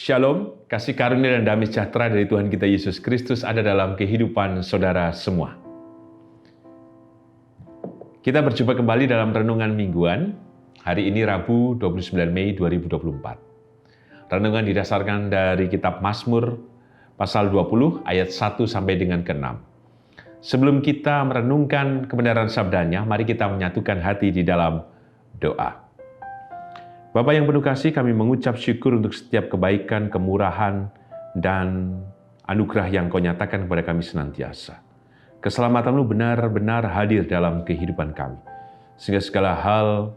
Shalom, kasih karunia dan damai sejahtera dari Tuhan kita Yesus Kristus ada dalam kehidupan saudara semua. Kita berjumpa kembali dalam Renungan Mingguan, hari ini Rabu 29 Mei 2024. Renungan didasarkan dari kitab Mazmur, pasal 20, ayat 1 sampai dengan ke-6. Sebelum kita merenungkan kebenaran sabdanya, mari kita menyatukan hati di dalam doa. Bapa yang penuh kasih, kami mengucap syukur untuk setiap kebaikan, kemurahan, dan anugerah yang Kau nyatakan kepada kami senantiasa. Keselamatan-Mu benar-benar hadir dalam kehidupan kami. Sehingga segala hal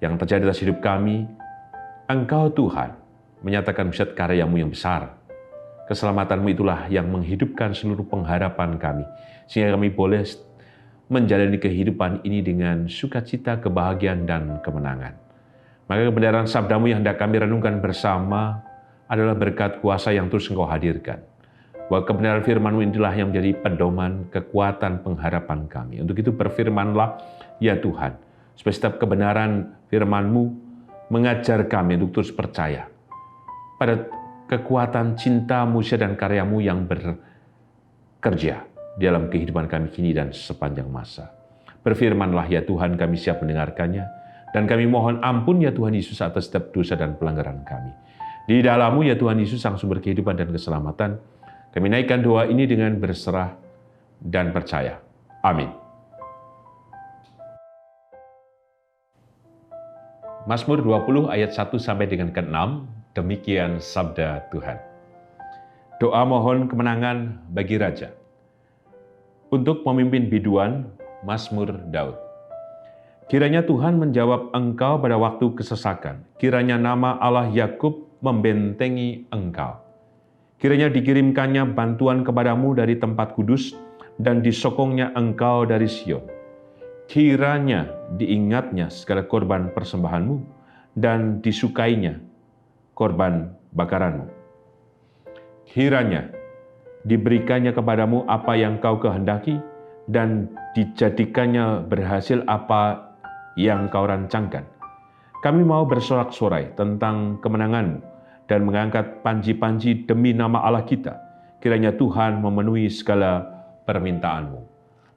yang terjadi atas hidup kami, Engkau Tuhan menyatakan mujizat karya-Mu yang besar. Keselamatan-Mu itulah yang menghidupkan seluruh pengharapan kami. Sehingga kami boleh menjalani kehidupan ini dengan sukacita, kebahagiaan, dan kemenangan. Maka kebenaran sabda-Mu yang hendak kami renungkan bersama adalah berkat kuasa yang terus Engkau hadirkan. Bahwa kebenaran firman-Mu inilah yang menjadi pedoman, kekuatan, pengharapan kami. Untuk itu berfirmanlah, ya Tuhan, supaya setiap kebenaran firman-Mu mengajar kami untuk terus percaya pada kekuatan cinta, mujizat, dan karya-Mu yang bekerja dalam kehidupan kami kini dan sepanjang masa. Berfirmanlah ya Tuhan, kami siap mendengarkannya. Dan kami mohon ampun ya Tuhan Yesus atas setiap dosa dan pelanggaran kami. Di dalam-Mu ya Tuhan Yesus sang sumber kehidupan dan keselamatan, kami naikkan doa ini dengan berserah dan percaya. Amin. Mazmur 20 ayat 1 sampai dengan ke-6, demikian sabda Tuhan. Doa mohon kemenangan bagi Raja. Untuk pemimpin biduan, Mazmur Daud. Kiranya Tuhan menjawab engkau pada waktu kesesakan. Kiranya nama Allah Yakub membentengi engkau. Kiranya dikirimkannya bantuan kepadamu dari tempat kudus dan disokongnya engkau dari Sion. Kiranya diingatnya segala korban persembahanmu dan disukainya korban bakaranmu. Kiranya diberikannya kepadamu apa yang kau kehendaki dan dijadikannya berhasil apa yang kau rancangkan. Kami mau bersorak-sorai tentang kemenangan-Mu dan mengangkat panji-panji demi nama Allah kita. Kiranya Tuhan memenuhi segala permintaan-Mu.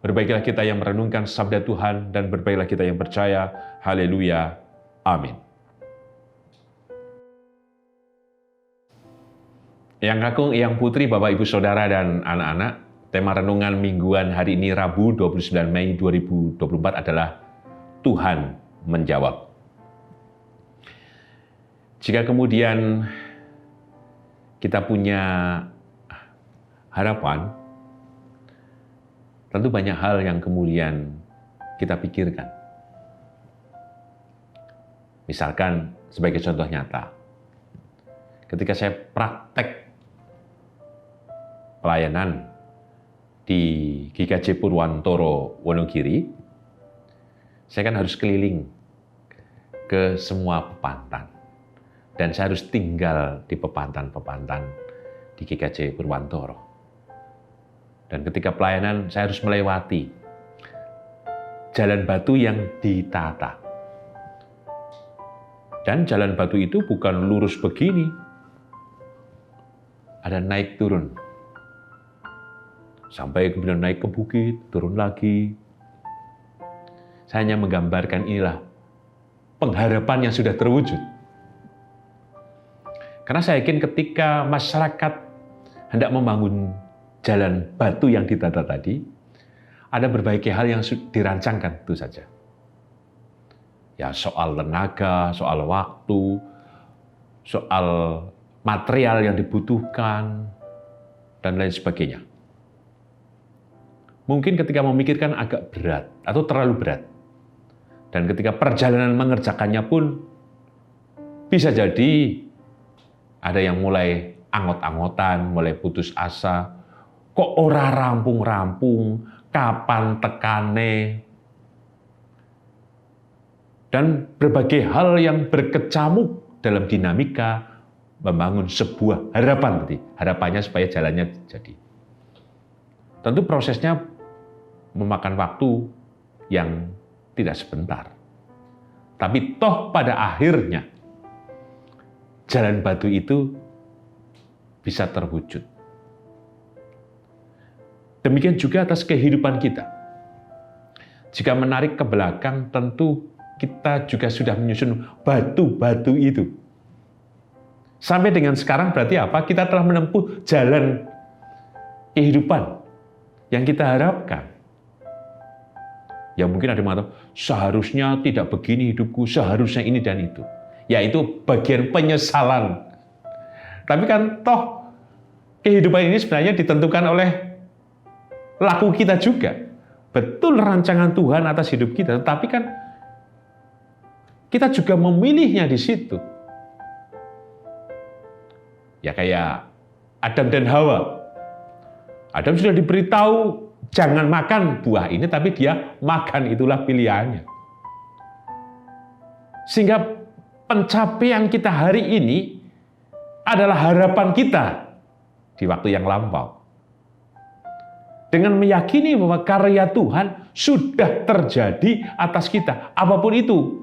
Berbaikilah kita yang merenungkan sabda Tuhan dan berbaikilah kita yang percaya. Haleluya. Amin. Yang Kakung, Yang Putri, Bapak, Ibu, Saudara, dan anak-anak, tema renungan mingguan hari ini Rabu 29 Mei 2024 adalah Tuhan menjawab. Jika kemudian kita punya harapan, tentu banyak hal yang kemudian kita pikirkan. Misalkan sebagai contoh nyata, ketika saya praktek pelayanan di GKJ Purwantoro Wonogiri, saya kan harus keliling ke semua pepantan. Dan saya harus tinggal di pepantan-pepantan di GKJ Purwantoro. Dan ketika pelayanan, saya harus melewati jalan batu yang ditata. Dan jalan batu itu bukan lurus begini. Ada naik turun. Sampai kemudian naik ke bukit, turun lagi. Saya hanya menggambarkan inilah pengharapan yang sudah terwujud. Karena saya yakin ketika masyarakat hendak membangun jalan batu yang ditata tadi, ada berbagai hal yang dirancangkan, itu saja. Ya, soal tenaga, soal waktu, soal material yang dibutuhkan, dan lain sebagainya. Mungkin ketika memikirkan agak berat atau terlalu berat. Dan ketika perjalanan mengerjakannya pun bisa jadi ada yang mulai angot-angotan, mulai putus asa. Kok ora rampung-rampung, kapan tekane? Dan berbagai hal yang berkecamuk dalam dinamika membangun sebuah harapan tadi. Harapannya supaya jalannya jadi. Tentu prosesnya memakan waktu yang tidak sebentar. Tapi toh pada akhirnya jalan batu itu bisa terwujud. Demikian juga atas kehidupan kita. Jika menarik ke belakang, tentu kita juga sudah menyusun batu-batu itu. Sampai dengan sekarang berarti apa? Kita telah menempuh jalan kehidupan yang kita harapkan. Ya mungkin ada yang mengatakan, seharusnya tidak begini hidupku, seharusnya ini dan itu. Yaitu bagian penyesalan. Tapi kan toh kehidupan ini sebenarnya ditentukan oleh laku kita juga. Betul rancangan Tuhan atas hidup kita, tetapi kan kita juga memilihnya di situ. Ya kayak Adam dan Hawa. Adam sudah diberitahu jangan makan buah ini, tapi dia makan, itulah pilihannya. Sehingga pencapaian kita hari ini adalah harapan kita di waktu yang lampau. Dengan meyakini bahwa karya Tuhan sudah terjadi atas kita, apapun itu.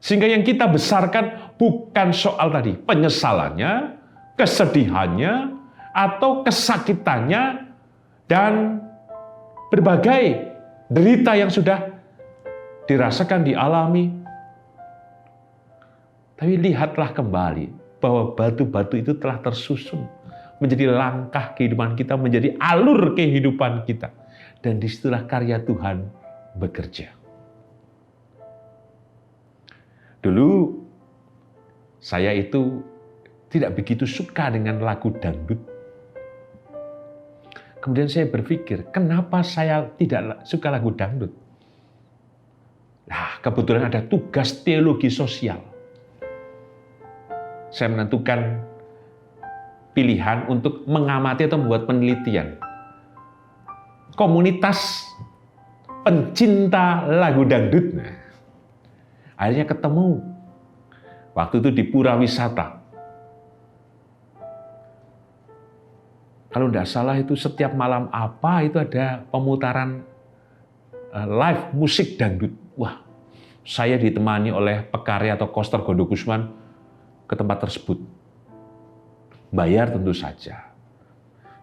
Sehingga yang kita besarkan bukan soal tadi penyesalannya, kesedihannya, atau kesakitannya, dan berbagai derita yang sudah dirasakan, dialami. Tapi lihatlah kembali bahwa batu-batu itu telah tersusun menjadi langkah kehidupan kita, menjadi alur kehidupan kita. Dan disitulah karya Tuhan bekerja. Dulu saya itu tidak begitu suka dengan lagu dangdut. Kemudian saya berpikir, kenapa saya tidak suka lagu dangdut? Nah, kebetulan ada tugas teologi sosial. Saya menentukan pilihan untuk mengamati atau membuat penelitian. Komunitas pencinta lagu dangdut. Nah, akhirnya ketemu. Waktu itu di Pura Wisata. Kalau tidak salah itu setiap malam apa itu ada pemutaran live musik dangdut. Wah, saya ditemani oleh pekarya atau koster Gondo Gusman ke tempat tersebut. Bayar tentu saja.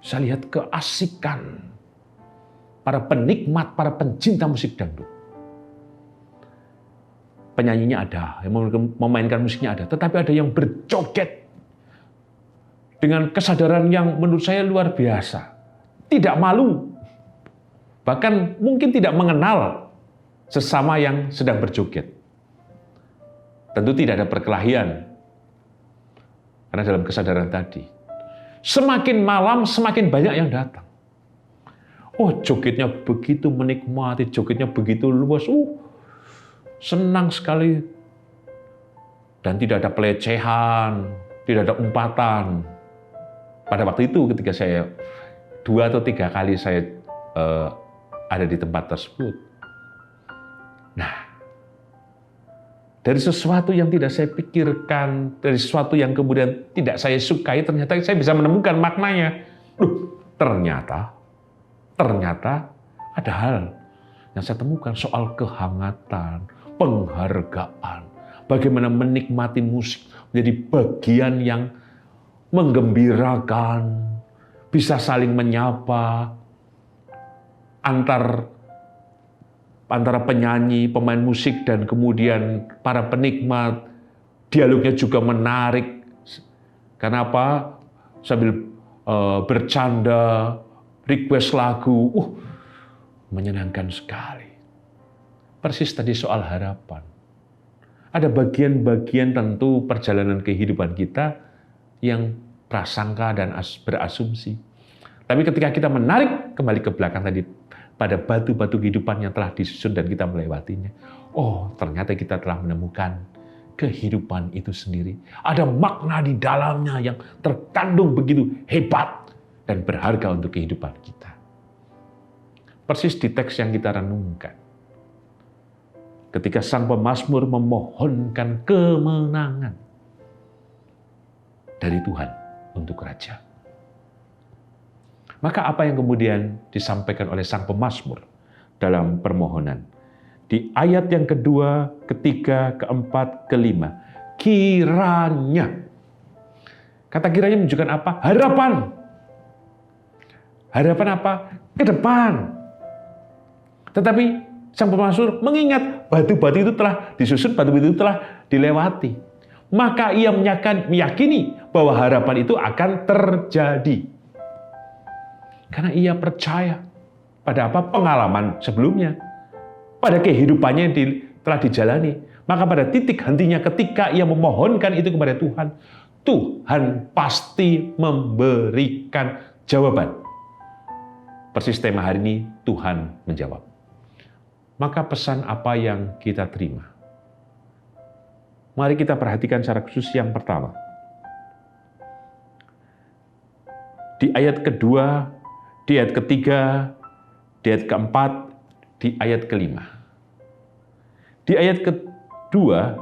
Saya lihat keasikan para penikmat, para pencinta musik dangdut. Penyanyinya ada, yang memainkan musiknya ada, tetapi ada yang berjoget dengan kesadaran yang menurut saya luar biasa. Tidak malu, bahkan mungkin tidak mengenal sesama yang sedang berjoget. Tentu tidak ada perkelahian, karena dalam kesadaran tadi, semakin malam semakin banyak yang datang. Oh, jogetnya begitu menikmati, jogetnya begitu luas. Senang sekali. Dan tidak ada pelecehan, tidak ada umpatan. Pada waktu itu ketika saya 2 atau 3 kali saya ada di tempat tersebut. Nah, dari sesuatu yang tidak saya pikirkan, dari sesuatu yang kemudian tidak saya sukai, ternyata saya bisa menemukan maknanya. Ternyata ada hal yang saya temukan soal kehangatan, penghargaan, bagaimana menikmati musik menjadi bagian yang menggembirakan, bisa saling menyapa antara penyanyi, pemain musik, dan kemudian para penikmat. Dialognya juga menarik. Kenapa? Sambil bercanda, request lagu. Menyenangkan sekali. Persis tadi soal harapan. Ada bagian-bagian tentu perjalanan kehidupan kita yang prasangka dan berasumsi. Tapi ketika kita menarik kembali ke belakang tadi, pada batu-batu kehidupan yang telah disusun dan kita melewatinya, ternyata kita telah menemukan kehidupan itu sendiri. Ada makna di dalamnya yang terkandung begitu hebat dan berharga untuk kehidupan kita. Persis di teks yang kita renungkan. Ketika sang pemazmur memohonkan kemenangan dari Tuhan untuk raja. Maka apa yang kemudian disampaikan oleh sang pemazmur dalam permohonan? Di ayat yang kedua, ketiga, keempat, kelima. Kiranya Kata kiranya menunjukkan apa? Harapan. Harapan apa? Ke depan. Tetapi sang pemazmur mengingat batu-batu itu telah disusun, batu-batu itu telah dilewati. Maka ia meyakini bahwa harapan itu akan terjadi. Karena ia percaya pada apa? Pengalaman sebelumnya. Pada kehidupannya yang telah dijalani. Maka pada titik hentinya ketika ia memohonkan itu kepada Tuhan, Tuhan pasti memberikan jawaban. Persis tema hari ini, Tuhan menjawab. Maka pesan apa yang kita terima? Mari kita perhatikan secara khusus yang pertama. Di ayat kedua, di ayat ketiga, di ayat keempat, di ayat kelima. Di ayat kedua,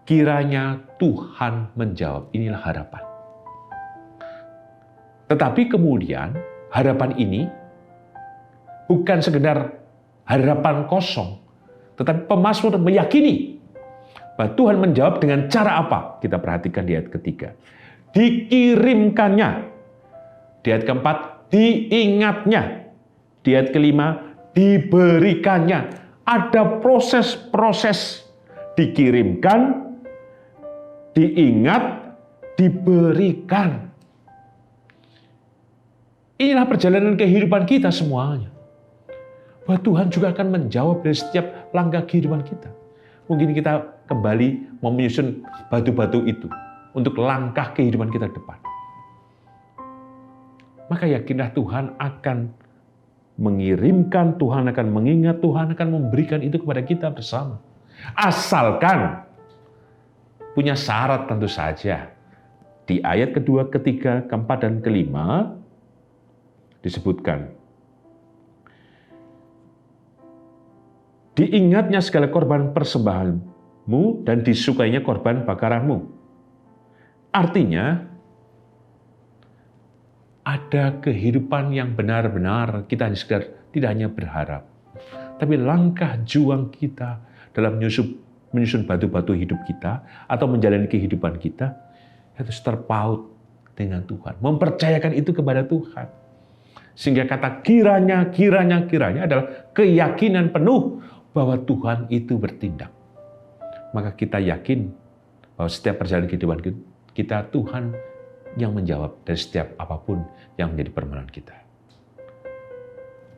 kiranya Tuhan menjawab. Inilah harapan. Tetapi kemudian, harapan ini bukan sekedar harapan kosong, tetapi pemazmur meyakini bahwa Tuhan menjawab dengan cara apa? Kita perhatikan di ayat ketiga. Dikirimkannya. Di ayat keempat, diingatnya. Di ayat kelima, diberikannya. Ada proses-proses dikirimkan, diingat, diberikan. Inilah perjalanan kehidupan kita semuanya. Bahwa Tuhan juga akan menjawab dari setiap langkah kehidupan kita. Mungkin kita kembali mau menyusun batu-batu itu untuk langkah kehidupan kita depan. Maka yakinlah Tuhan akan mengirimkan, Tuhan akan mengingat, Tuhan akan memberikan itu kepada kita bersama. Asalkan punya syarat tentu saja. Di ayat kedua, ketiga, keempat, dan kelima disebutkan. Diingatnya segala korban persembahanmu dan disukainya korban bakaranmu. Artinya, ada kehidupan yang benar-benar kita tidak hanya berharap, tapi langkah juang kita dalam menyusun batu-batu hidup kita atau menjalani kehidupan kita harus terpaut dengan Tuhan. Mempercayakan itu kepada Tuhan. Sehingga kata kiranya adalah keyakinan penuh bahwa Tuhan itu bertindak. Maka kita yakin bahwa setiap perjalanan kehidupan kita, Tuhan yang menjawab dari setiap apapun yang menjadi permohonan kita.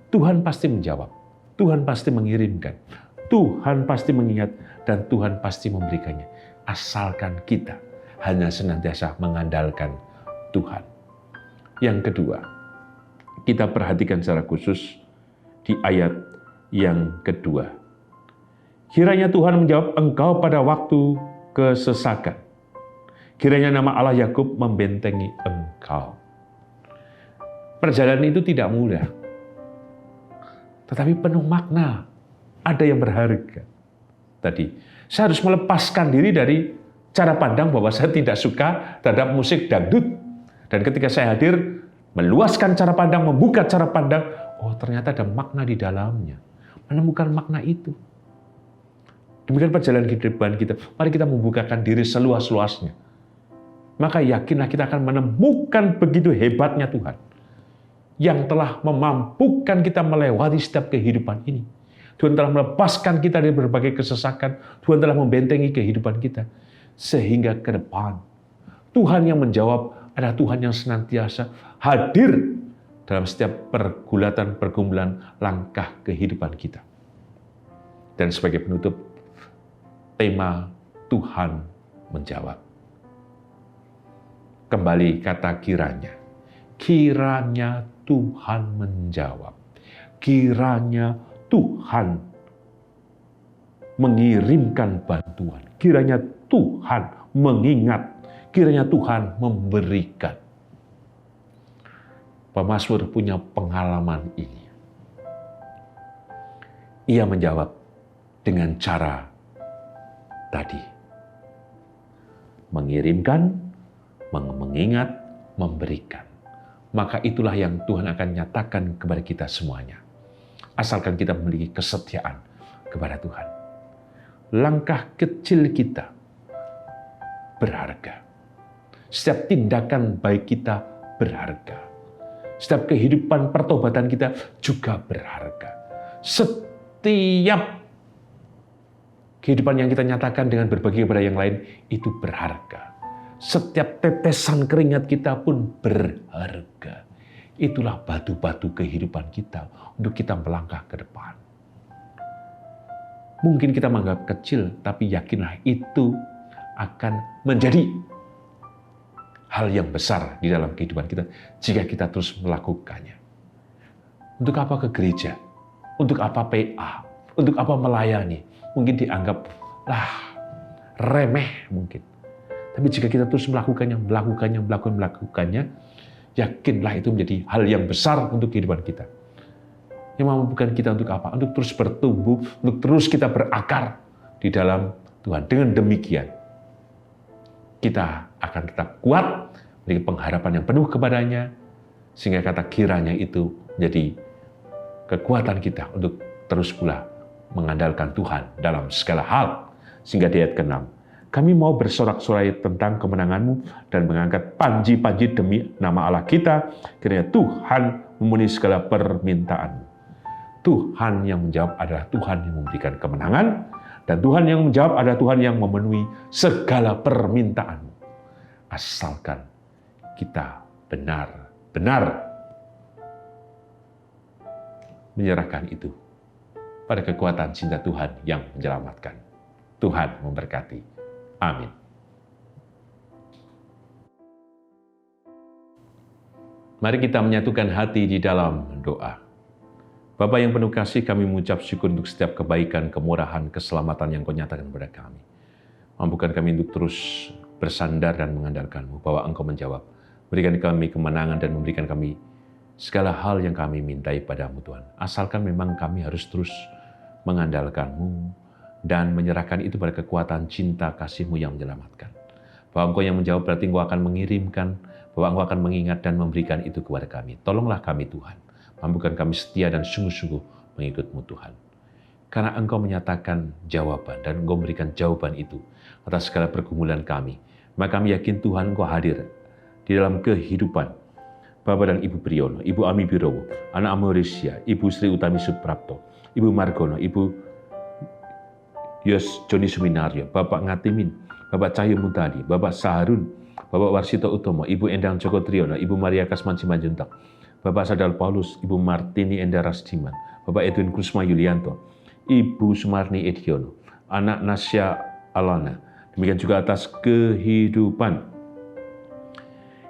Tuhan pasti menjawab, Tuhan pasti mengirimkan, Tuhan pasti mengingat, dan Tuhan pasti memberikannya. Asalkan kita hanya senantiasa mengandalkan Tuhan. Yang kedua, kita perhatikan secara khusus di ayat yang kedua. Kiranya Tuhan menjawab engkau pada waktu kesesakan. Kiranya nama Allah Yakub membentengi engkau. Perjalanan itu tidak mudah, tetapi penuh makna. Ada yang berharga. Tadi, saya harus melepaskan diri dari cara pandang bahwa saya tidak suka terhadap musik dangdut. Dan ketika saya hadir, meluaskan cara pandang, membuka cara pandang, oh ternyata ada makna di dalamnya. Menemukan makna itu. Demikian perjalanan kehidupan kita. Mari kita membukakan diri seluas-luasnya. Maka yakinlah kita akan menemukan begitu hebatnya Tuhan. Yang telah memampukan kita melewati setiap kehidupan ini. Tuhan telah melepaskan kita dari berbagai kesesakan. Tuhan telah membentengi kehidupan kita. Sehingga ke depan, Tuhan yang menjawab adalah Tuhan yang senantiasa hadir dalam setiap pergumulan langkah kehidupan kita. Dan sebagai penutup, tema Tuhan menjawab. Kembali kata kiranya. Kiranya Tuhan menjawab. Kiranya Tuhan mengirimkan bantuan. Kiranya Tuhan mengingat. Kiranya Tuhan memberikan. Pemazmur punya pengalaman ini. Ia menjawab dengan cara tadi. Mengirimkan, mengingat, memberikan. Maka itulah yang Tuhan akan nyatakan kepada kita semuanya. Asalkan kita memiliki kesetiaan kepada Tuhan. Langkah kecil kita berharga. Setiap tindakan baik kita berharga. Setiap kehidupan pertobatan kita juga berharga. Setiap kehidupan yang kita nyatakan dengan berbagi kepada yang lain itu berharga. Setiap tetesan keringat kita pun berharga. Itulah batu-batu kehidupan kita untuk kita melangkah ke depan. Mungkin kita menganggap kecil, tapi yakinlah itu akan menjadi hal yang besar di dalam kehidupan kita jika kita terus melakukannya. Untuk apa ke gereja? Untuk apa PA? Untuk apa melayani? Mungkin dianggap remeh mungkin. Tapi jika kita terus melakukannya, yakinlah itu menjadi hal yang besar untuk kehidupan kita. Yang memampukan kita untuk apa? Untuk terus bertumbuh, untuk terus kita berakar di dalam Tuhan. Dengan demikian, kita akan tetap kuat, memiliki pengharapan yang penuh kepadanya, sehingga kata kiranya itu menjadi kekuatan kita untuk terus pula mengandalkan Tuhan dalam segala hal. Sehingga di ayat ke-6, kami mau bersorak-sorai tentang kemenangan-Mu dan mengangkat panji-panji demi nama Allah kita, kiranya Tuhan memenuhi segala permintaan. Tuhan yang menjawab adalah Tuhan yang memberikan kemenangan, dan Tuhan yang menjawab adalah Tuhan yang memenuhi segala permintaan. Asalkan kita benar-benar menyerahkan itu pada kekuatan cinta Tuhan yang menyelamatkan. Tuhan memberkati. Amin. Mari kita menyatukan hati di dalam doa. Bapa yang penuh kasih, kami mengucap syukur untuk setiap kebaikan, kemurahan, keselamatan yang Kau nyatakan kepada kami. Mampukan kami untuk terus bersandar dan mengandalkan-Mu, bahwa Engkau menjawab. Berikan kami kemenangan dan memberikan kami segala hal yang kami mintai pada-Mu Tuhan. Asalkan memang kami harus terus mengandalkan-Mu, dan menyerahkan itu pada kekuatan cinta kasih-Mu yang menyelamatkan. Bahwa Engkau yang menjawab berarti Engkau akan mengirimkan, bahwa Engkau akan mengingat dan memberikan itu kepada kami. Tolonglah kami Tuhan, mampukan kami setia dan sungguh-sungguh mengikut-Mu Tuhan. Karena Engkau menyatakan jawaban dan Engkau memberikan jawaban itu atas segala pergumulan kami. Maka kami yakin Tuhan Engkau hadir di dalam kehidupan Bapak dan Ibu Priyono, Ibu Ami Birowo, Anak Amoresia, Ibu Sri Utami Suprapto, Ibu Margono, Ibu Yos Joni Suminario, Bapak Ngatimin, Bapak Cahyo Muntadi, Bapak Saharun, Bapak Warsito Utomo, Ibu Endang Joko Triyono, Ibu Maria Kasman Simanjuntak, Bapak Sadal Paulus, Ibu Martini Enda Rasdiman, Bapak Edwin Kusma Yulianto, Ibu Sumarni Ediono, Anak Nasya Alana. Demikian juga atas kehidupan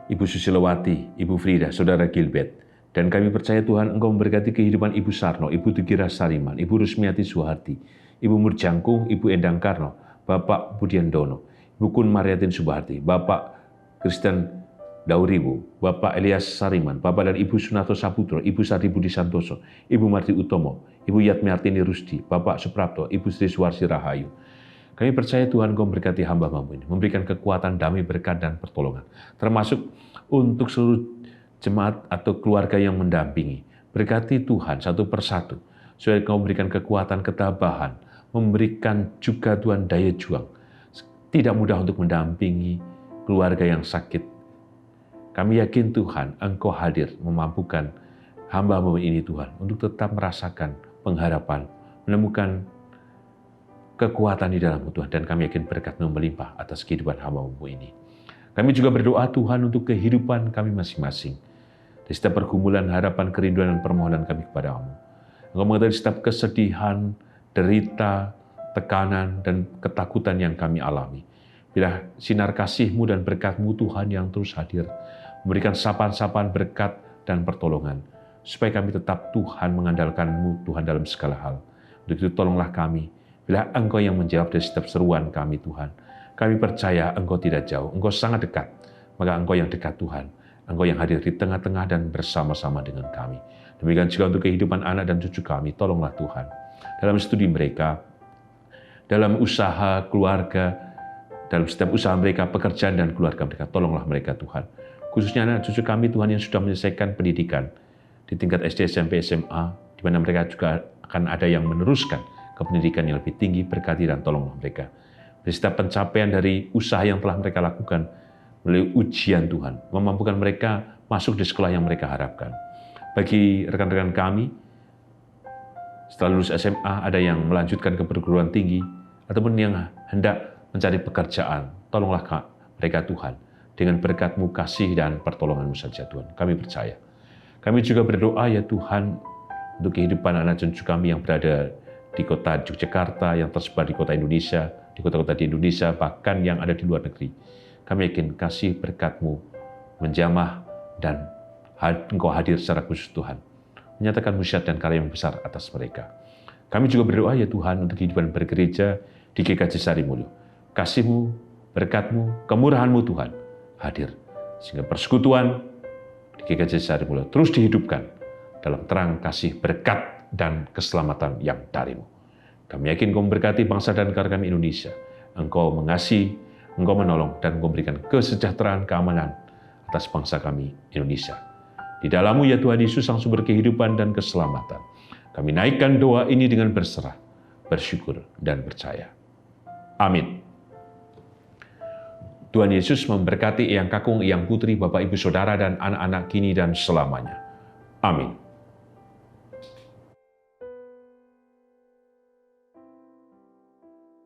Ibu Susilowati, Ibu Frida, Saudara Gilbert. Dan kami percaya Tuhan Engkau memberkati kehidupan Ibu Sarno, Ibu Tugira Sariman, Ibu Rusmiati Suharti, Ibu Murjangkung, Ibu Endang Karno, Bapak Budiandono, Ibu Kun Mariatin Subaharti, Bapak Kristen Dauriwu, Bapak Elias Sariman, Bapak dan Ibu Sunato Saputro, Ibu Sari Budi Santoso, Ibu Marti Utomo, Ibu Yatmiartini Rusdi, Bapak Suprapto, Ibu Sri Suwarsi Rahayu. Kami percaya Tuhan Engkau memberkati hamba-Mu ini, memberikan kekuatan, damai, berkat, dan pertolongan, termasuk untuk seluruh jemaat atau keluarga yang mendampingi. Berkati Tuhan satu persatu, supaya Engkau memberikan kekuatan, ketabahan, memberikan juga Tuhan daya juang. Tidak mudah untuk mendampingi keluarga yang sakit. Kami yakin Tuhan, Engkau hadir memampukan hamba-Mu ini Tuhan, untuk tetap merasakan pengharapan, menemukan kekuatan di dalam Tuhan. Dan kami yakin berkat-Mu melimpah atas kehidupan hamba-Mu ini. Kami juga berdoa Tuhan untuk kehidupan kami masing-masing. Di setiap pergumulan, harapan, kerinduan, dan permohonan kami kepada-Mu. Engkau mengetahui setiap kesedihan, derita, tekanan, dan ketakutan yang kami alami. Bila sinar kasih-Mu dan berkat-Mu Tuhan yang terus hadir, memberikan sapaan-sapaan berkat dan pertolongan, supaya kami tetap Tuhan mengandalkan-Mu Tuhan dalam segala hal. Untuk itu tolonglah kami, bila Engkau yang menjawab dari setiap seruan kami Tuhan. Kami percaya Engkau tidak jauh, Engkau sangat dekat, maka Engkau yang dekat Tuhan. Engkau yang hadir di tengah-tengah dan bersama-sama dengan kami. Demikian juga untuk kehidupan anak dan cucu kami, tolonglah Tuhan. Dalam studi mereka, dalam usaha keluarga, dalam setiap usaha mereka, pekerjaan dan keluarga mereka, tolonglah mereka Tuhan. Khususnya anak cucu kami Tuhan yang sudah menyelesaikan pendidikan di tingkat SD, SMP, SMA, di mana mereka juga akan ada yang meneruskan ke pendidikan yang lebih tinggi, berkati dan tolonglah mereka. Dari setiap pencapaian dari usaha yang telah mereka lakukan, melalui ujian Tuhan, memampukan mereka masuk di sekolah yang mereka harapkan. Bagi rekan-rekan kami, setelah lulus SMA, ada yang melanjutkan ke perguruan tinggi, ataupun yang hendak mencari pekerjaan. Tolonglah mereka Tuhan, dengan berkat-Mu, kasih, dan pertolongan-Mu saja Tuhan. Kami percaya. Kami juga berdoa ya Tuhan, untuk kehidupan anak cucu kami yang berada di kota Yogyakarta, yang tersebar di kota Indonesia, di kota-kota di Indonesia, bahkan yang ada di luar negeri. Kami yakin kasih berkat-Mu menjamah dan Engkau hadir secara khusus Tuhan, menyatakan mujizat dan karya yang besar atas mereka. Kami juga berdoa ya Tuhan untuk kehidupan bergereja di GKJ Sarimulyo. Kasih-Mu, berkat-Mu, kemurahan-Mu Tuhan hadir, sehingga persekutuan di GKJ Sarimulyo terus dihidupkan dalam terang kasih, berkat, dan keselamatan yang dari-Mu. Kami yakin Engkau memberkati bangsa dan negara kami Indonesia. Engkau mengasihi, Engkau menolong, dan memberikan kesejahteraan, keamanan atas bangsa kami Indonesia. Di dalam-Mu ya Tuhan Yesus, sang sumber kehidupan dan keselamatan. Kami naikkan doa ini dengan berserah, bersyukur, dan percaya. Amin. Tuhan Yesus memberkati Eyang Kakung, Eyang Putri, Bapak Ibu Saudara, dan anak-anak kini dan selamanya. Amin.